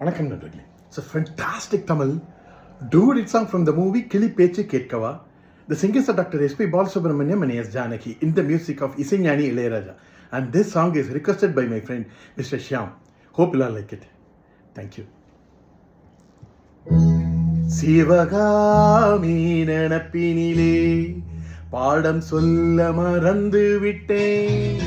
வணக்கம் நண்பர்களே. It's a fantastic Tamil duet song from the movie Kili Pechu Ketkava. The singers are Dr. S.P. Balasubramaniam and S. Janaki in the music of Isignani Ilayaraja. And this song is requested by my friend Mr. Shyam. Hope you all like it. Thank you. Sivakami நினப்பினிலே பாடம் சொல்ல மறந்து விட்டேன்.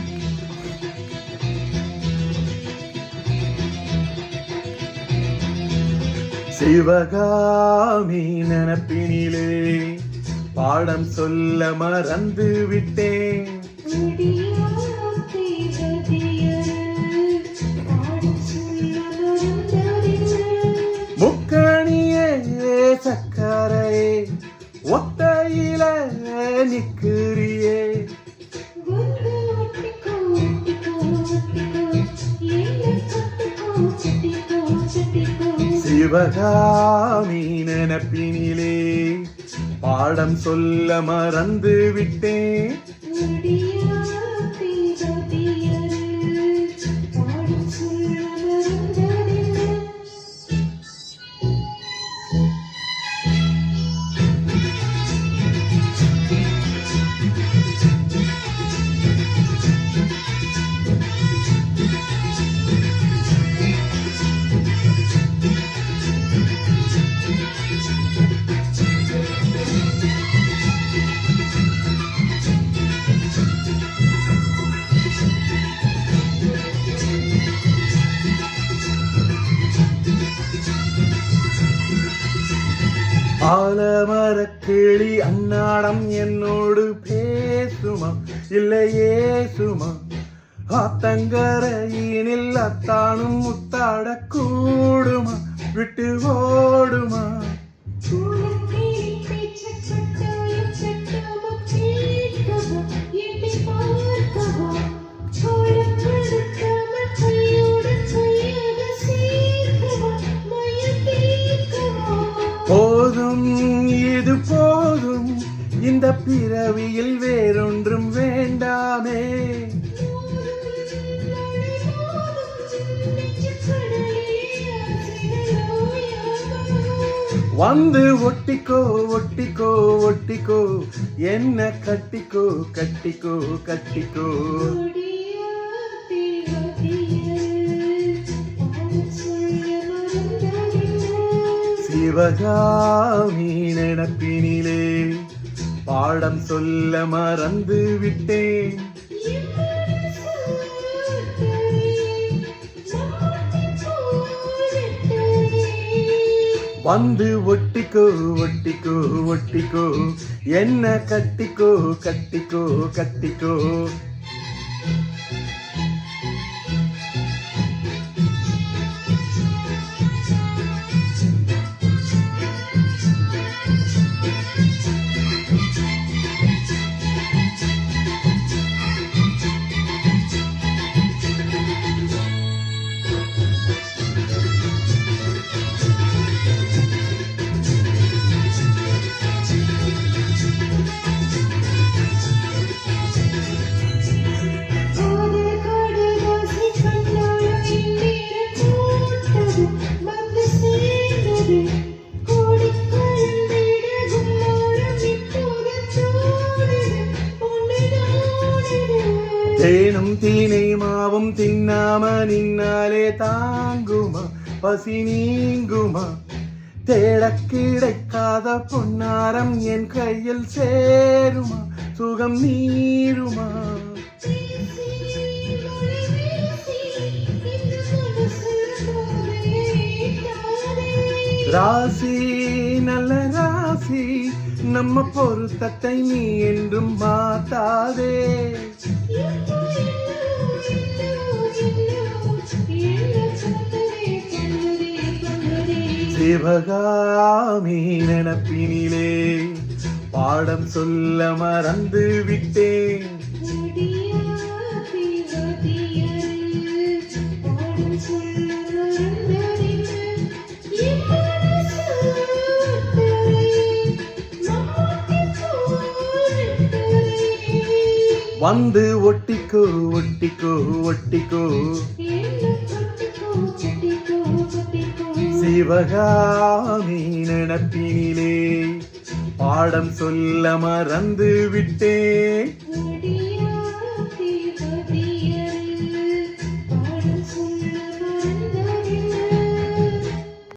சிவகாமி நினப்பினிலே பாடம் சொல்ல மறந்து விட்டேன். முக்கணியே சக்கரையே ஒத்தையில நிக்கிறியே. சிவகாமி நினப்பினிலே பாடம் சொல்ல மறந்து விட்டேன். ஆலமரக்கிளி அன்னாடம் என்னோடு பேசுமா இல்லையே சுமா. ஆத்தங்கரையினில் அத்தானும் முத்தாட கூடுமா விட்டு ஓடுமா. போதும் இது போதும் இந்த பிறவியில் வேறொன்றும் வேண்டாமே. வந்து ஒட்டிக்கோ ஒட்டிக்கோ ஒட்டிக்கோ என்ன கட்டிக்கோ கட்டிக்கோ கட்டிக்கோ. சிவகாமி நினப்பினிலே பாடம் சொல்ல மறந்து விட்டேன். வந்து ஒட்டிக்கோ ஒட்டிக்கோ ஒட்டிக்கோ என்ன கட்டிக்கோ கட்டிக்கோ கட்டிக்கோ. தேனும் தீனை மாவும் தின்னாம நின்னாலே தாங்குமா பசி நீங்குமா. தேட கிடைக்காத பொன்னாரம் என் கையில் சேருமா சுகம் நீருமா. ராசி நல்ல ராசி நம்ம பொருத்தத்தை நீ என்றும் மாத்தாதே. சிவகாமி நினப்பினிலே பாடம் சொல்ல மறந்து விட்டேன். வந்து ஒட்டிக்கோ ஒட்டிக்கோ ஒட்டிக்கோ. சிவகாமி நினப்பினிலே பாடம் சொல்ல மறந்து விட்டேன்.